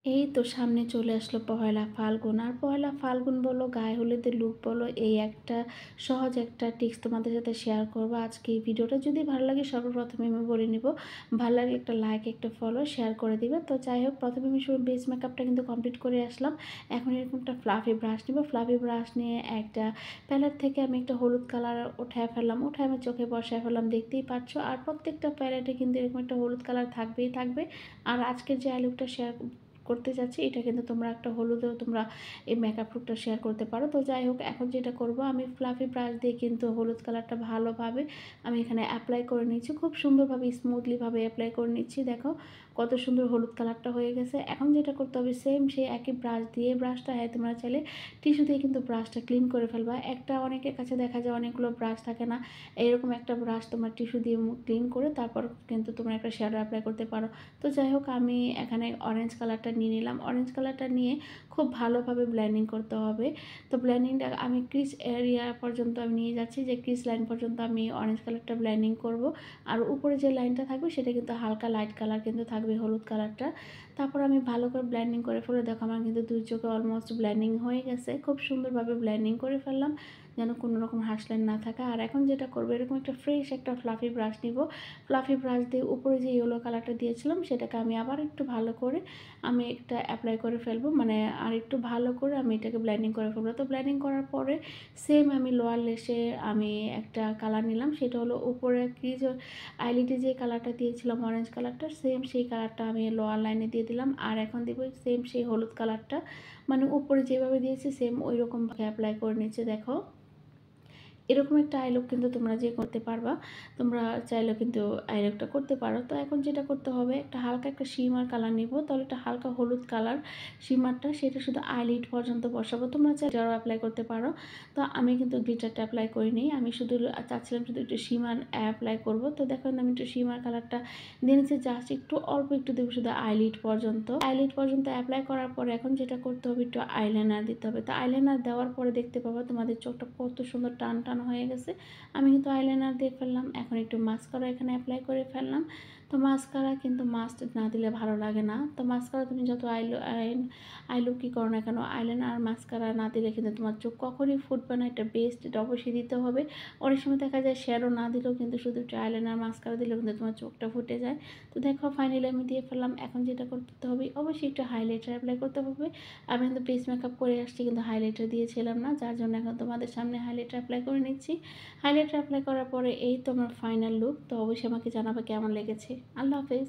এই তো সামনে চলে আসলো পহেলা ফাল্গুন। আর পহেলা ফাল্গুন বলো, গায়ে হলুদের লুক বলো, এই একটা সহজ একটা টিপস তোমাদের সাথে শেয়ার করবো আজকে এই ভিডিওটা। যদি ভালো লাগে সর্বপ্রথমে আমি বলে নিব, ভালো লাগলে একটা লাইক, একটা ফলো, শেয়ার করে দিবে। তো যাই হোক, প্রথমে আমি শুরু বেস মেকআপটা কিন্তু কমপ্লিট করে আসলাম। এখন এরকম একটা ফ্লাফি ব্রাশ নিব। ফ্লাফি ব্রাশ নিয়ে একটা প্যালেট থেকে আমি একটা হলুদ কালার উঠায় ফেললাম, উঠায় আমি চোখে বসায় ফেললাম, দেখতেই পাচ্ছ। আর প্রত্যেকটা প্যালেটে কিন্তু এরকম একটা হলুদ কালার থাকবেই থাকবে। আর আজকের যে আই লুকটা শেয়ার করতে যাচ্ছি, এটা কিন্তু তোমরা একটা হলুদেও তোমরা এই মেকআপ লুকটা শেয়ার করতে পারো। তো যাই হোক, এখন যেটা করব, আমি ফ্লাফি ব্রাশ দিয়ে কিন্তু হলুদ কালারটা ভালোভাবে আমি এখানে অ্যাপ্লাই করে নিচ্ছি। খুব সুন্দরভাবে স্মুথলিভাবে অ্যাপ্লাই করে নিচ্ছি। দেখো কত সুন্দর হলুদ কালারটা হয়ে গেছে। এখন যেটা করতে হবে, সেম সেই একই ব্রাশ দিয়ে, ব্রাশটা হ্যাঁ তোমরা চাইলে টিস্যু দিয়ে কিন্তু ব্রাশটা ক্লিন করে ফেলবা। একটা অনেকের কাছে দেখা যায় অনেকগুলো ব্রাশ থাকে না, এরকম একটা ব্রাশ তোমার টিস্যু দিয়ে ক্লিন করে তারপর কিন্তু তোমরা একটা শ্যাডো অ্যাপ্লাই করতে পারো। তো যাই হোক, আমি এখানে অরেঞ্জ কালারটা নিয়ে নিলাম। অরেঞ্জ কালারটা নিয়ে খুব ভালোভাবে ব্লেন্ডিং করতে হবে। তো ব্লেন্ডিংটা আমি ক্রিজ এরিয়া পর্যন্ত আমি নিয়ে যাচ্ছি, যে ক্রিজ লাইন পর্যন্ত আমি অরেঞ্জ কালারটা ব্লেন্ডিং করব। আর উপরে যে লাইনটা থাকবে সেটা কিন্তু হালকা লাইট কালার কিন্তু থাকবে, হলুদ কালারটা। তারপর আমি ভালো করে ব্লেন্ডিং করে ফেলে, দেখো আমার কিন্তু দুই চোখে অলমোস্ট ব্লেন্ডিং হয়ে গেছে। খুব সুন্দরভাবে ব্লেন্ডিং করে ফেললাম, যেন কোনো রকম হার্শ লাইন না থাকে। আর এখন যেটা করবো, এরকম একটা ফ্রেশ একটা ফ্লাফি ব্রাশ নিব। ফ্লাফি ব্রাশ দিয়ে উপরে যে ইয়েলো কালারটা দিয়েছিলাম সেটাকে আমি আবার একটু ভালো করে আমি একটা অ্যাপ্লাই করে ফেলবো, মানে আর একটু ভালো করে আমি এটাকে ব্লেন্ডিং করে ফেলবো। তো ব্লেন্ডিং করার পরে সেম আমি লোয়ার লেসে আমি একটা কালার নিলাম, সেটা হলো উপরে ক্রিজ আইলিডে যে কালারটা দিয়েছিলাম অরেঞ্জ কালারটা, সেম সেই কালারটা আমি লোয়ার লাইনে দিয়ে দিলাম। আর এখন দিব সেম সেই হলুদ কালারটা, মানে উপরে যেভাবে দিয়েছি সেম ওই রকমভাবে অ্যাপ্লাই করে নিচ্ছে। দেখো এরকম একটা আই লুক কিন্তু তোমরা যে করতে পারবা, তোমরা চাইলেও কিন্তু আই লুকটা করতে পারো। তো এখন যেটা করতে হবে, একটা হালকা একটা শিমার কালার নিব, তাহলে একটা হালকা হলুদ কালার শিমারটা, সেটা শুধু আইলিড পর্যন্ত বসাবো। তোমরা চাইলে আরও অ্যাপ্লাই করতে পারো। তো আমি কিন্তু গ্লিটারটা অ্যাপ্লাই করিনি, আমি শুধু চাচ্ছিলাম শুধু একটু শিমার অ্যাপ্লাই করব। তো দেখো আমি একটু শিমার কালারটা দিয়ে নিচ্ছি, জাস্ট একটু অল্প একটু দেবো শুধু আইলিড পর্যন্ত। আইলিড পর্যন্ত অ্যাপ্লাই করার পরে এখন যেটা করতে হবে, একটু আইলাইনার দিতে হবে। তো আইলাইনার দেওয়ার পরে দেখতে পাবো তোমাদের চোখটা কত সুন্দর টান টান হয়ে গেছে। আমি কিন্তু আইলাইনার দিয়ে ফেললাম, এখন একটু মাস্কারা এখানে অ্যাপ্লাই করে ফেললাম। তো মাস্কারা কিন্তু মাস্ট না দিলে ভালো লাগে না। তো মাস্কারা তুমি যত আইলুকই করো না কেন, আইলাইনার আর মাস্কারা না দিলে কিন্তু তোমার চোখ কখনই ফুটবে না। এটা বেস্ট, এটা অবশ্যই দিতে হবে। অনেক সময় দেখা যায় শ্যাডো না দিলেও কিন্তু শুধু একটু আইলাইনার মাস্কারা দিলেও কিন্তু তোমার চোখটা ফুটে যায়। তো দেখো ফাইনালি আমি দিয়ে ফেললাম। এখন যেটা করতে হবে, অবশ্যই একটু হাইলাইটার অ্যাপ্লাই করতে হবে। আমি কিন্তু বেস মেকআপ করে আসছি, কিন্তু হাইলাইটার দিয়েছিলাম না, যার জন্য এখন তোমাদের সামনে হাইলাইটার অ্যাপ্লাই করে নিচ্ছি। হাইলাইটার অ্যাপ্লাই করার পরে এই তোমার ফাইনাল লুক। তো অবশ্যই আমাকে জানাবে কেমন লেগেছে। আল্লাহ হাফেজ।